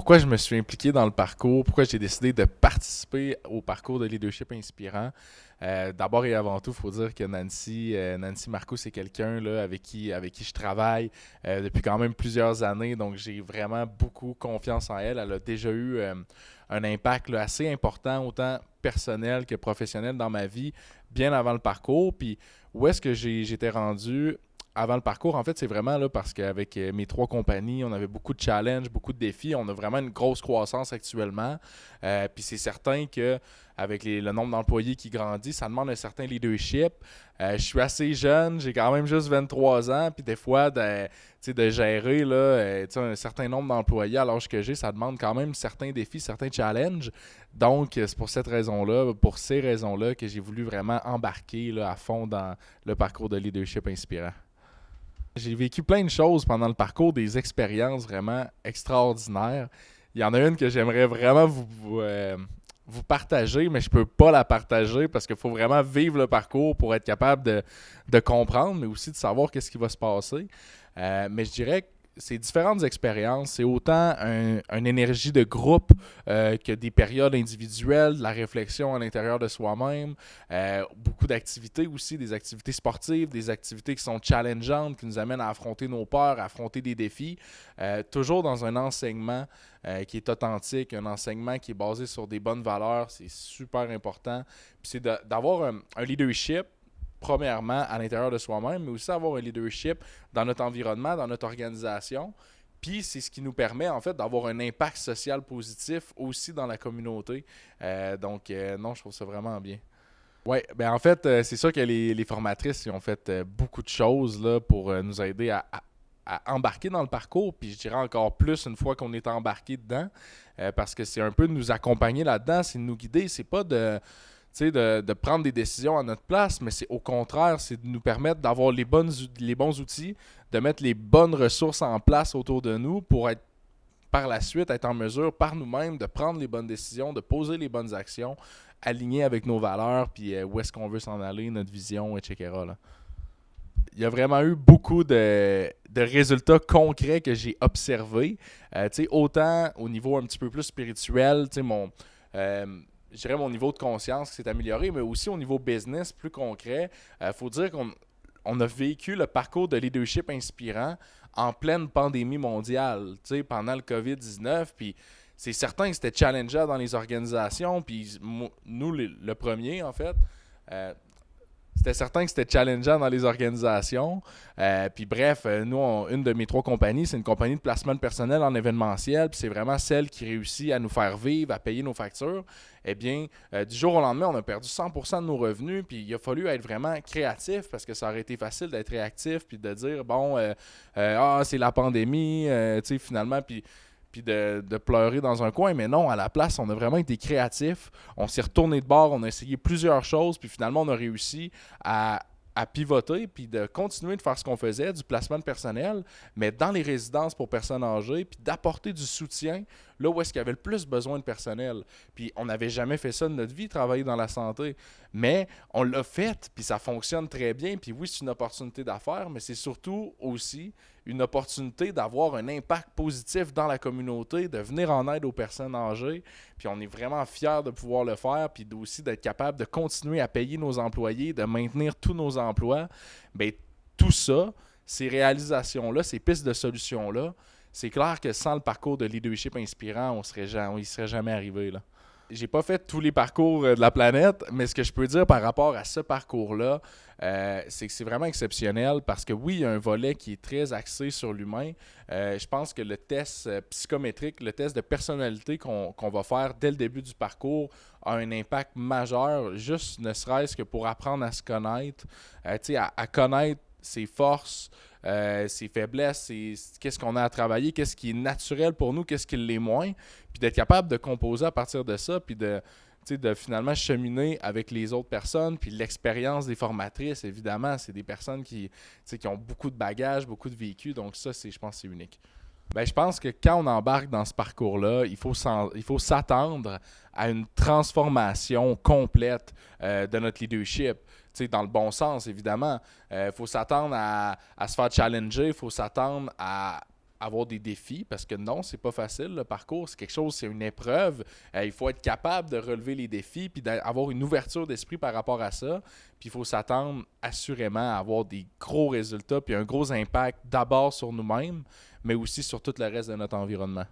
pourquoi je me suis impliqué dans le parcours, pourquoi j'ai décidé de participer au parcours de leadership inspirant. D'abord et avant tout, il faut dire que Nancy Marcoux, c'est quelqu'un là, avec qui je travaille depuis quand même plusieurs années. Donc, j'ai vraiment beaucoup confiance en elle. Elle a déjà eu un impact là, assez important, autant personnel que professionnel dans ma vie, bien avant le parcours. Puis, où est-ce que j'étais rendu avant le parcours? En fait, c'est vraiment là parce qu'avec mes 3 compagnies, on avait beaucoup de challenges, beaucoup de défis. On a vraiment une grosse croissance actuellement. Puis c'est certain que avec le nombre d'employés qui grandit, ça demande un certain leadership. Je suis assez jeune, j'ai quand même juste 23 ans. Puis des fois, de gérer là, un certain nombre d'employés à l'âge que j'ai, ça demande quand même certains défis, certains challenges. Donc, c'est pour cette raison-là, pour ces raisons-là, que j'ai voulu vraiment embarquer là, à fond dans le parcours de leadership inspirant. J'ai vécu plein de choses pendant le parcours, des expériences vraiment extraordinaires. Il y en a une que j'aimerais vraiment vous partager, mais je peux pas la partager parce qu'il faut vraiment vivre le parcours pour être capable de comprendre, mais aussi de savoir qu'est-ce qui va se passer. Mais je dirais que ces différentes expériences, c'est autant une énergie de groupe que des périodes individuelles, de la réflexion à l'intérieur de soi-même, beaucoup d'activités aussi, des activités sportives, des activités qui sont challengeantes, qui nous amènent à affronter nos peurs, à affronter des défis, toujours dans un enseignement qui est authentique, un enseignement qui est basé sur des bonnes valeurs, c'est super important. Puis c'est d'avoir un leadership premièrement à l'intérieur de soi-même, mais aussi avoir un leadership dans notre environnement, dans notre organisation. Puis c'est ce qui nous permet en fait d'avoir un impact social positif aussi dans la communauté. Non, je trouve ça vraiment bien. Oui, ben en fait, c'est sûr que les formatrices ils ont fait beaucoup de choses là, pour nous aider à embarquer dans le parcours, puis je dirais encore plus une fois qu'on est embarqué dedans, parce que c'est un peu de nous accompagner là-dedans, c'est de nous guider, c'est pas de prendre des décisions à notre place, mais c'est au contraire, c'est de nous permettre d'avoir les bons outils, de mettre les bonnes ressources en place autour de nous pour être par la suite, être en mesure par nous-mêmes de prendre les bonnes décisions, de poser les bonnes actions, alignées avec nos valeurs, puis où est-ce qu'on veut s'en aller, notre vision, etc. Là. Il y a vraiment eu beaucoup de résultats concrets que j'ai observés. Autant au niveau un petit peu plus spirituel, je dirais mon niveau de conscience qui s'est amélioré, mais aussi au niveau business plus concret. Faut dire qu'on a vécu le parcours de leadership inspirant en pleine pandémie mondiale, pendant le COVID-19. Puis c'est certain que c'était challengeant dans les organisations. Puis nous, le premier, en fait, c'était certain que c'était challengeant dans les organisations. Puis bref, nous, une de mes 3 compagnies, c'est une compagnie de placement de personnel en événementiel. Puis c'est vraiment celle qui réussit à nous faire vivre, à payer nos factures. Eh bien, du jour au lendemain, on a perdu 100% de nos revenus. Puis il a fallu être vraiment créatif parce que ça aurait été facile d'être réactif puis de dire, c'est la pandémie, finalement, puis de pleurer dans un coin. Mais non, à la place, on a vraiment été créatifs. On s'est retourné de bord, on a essayé plusieurs choses, puis finalement, on a réussi à pivoter, puis de continuer de faire ce qu'on faisait, du placement de personnel, mais dans les résidences pour personnes âgées, puis d'apporter du soutien là où est-ce qu'il y avait le plus besoin de personnel. Puis on n'avait jamais fait ça de notre vie, travailler dans la santé, mais on l'a fait, puis ça fonctionne très bien, puis oui, c'est une opportunité d'affaires, mais c'est surtout aussi une opportunité d'avoir un impact positif dans la communauté, de venir en aide aux personnes âgées, puis on est vraiment fiers de pouvoir le faire, puis aussi d'être capable de continuer à payer nos employés, de maintenir tous nos emplois. Bien, tout ça, ces réalisations-là, ces pistes de solutions-là, c'est clair que sans le parcours de leadership inspirant, on y serait jamais arrivé, là. J'ai pas fait tous les parcours de la planète, mais ce que je peux dire par rapport à ce parcours-là, c'est que c'est vraiment exceptionnel parce que oui, il y a un volet qui est très axé sur l'humain. Je pense que le test psychométrique, le test de personnalité qu'on va faire dès le début du parcours a un impact majeur, juste ne serait-ce que pour apprendre à se connaître, à connaître ses forces, ses faiblesses, qu'est-ce qu'on a à travailler, qu'est-ce qui est naturel pour nous, qu'est-ce qui l'est moins, puis d'être capable de composer à partir de ça, puis de finalement cheminer avec les autres personnes, puis l'expérience des formatrices, évidemment, c'est des personnes qui ont beaucoup de bagages, beaucoup de vécu, donc ça, je pense que c'est unique. Ben, je pense que quand on embarque dans ce parcours-là, il faut s'attendre à une transformation complète de notre leadership. Dans le bon sens, évidemment. Il faut s'attendre à se faire challenger, il faut s'attendre à avoir des défis, parce que non, c'est pas facile, le parcours, c'est quelque chose, c'est une épreuve. Il faut être capable de relever les défis, puis d'avoir une ouverture d'esprit par rapport à ça. Puis il faut s'attendre assurément à avoir des gros résultats, puis un gros impact d'abord sur nous-mêmes, mais aussi sur tout le reste de notre environnement.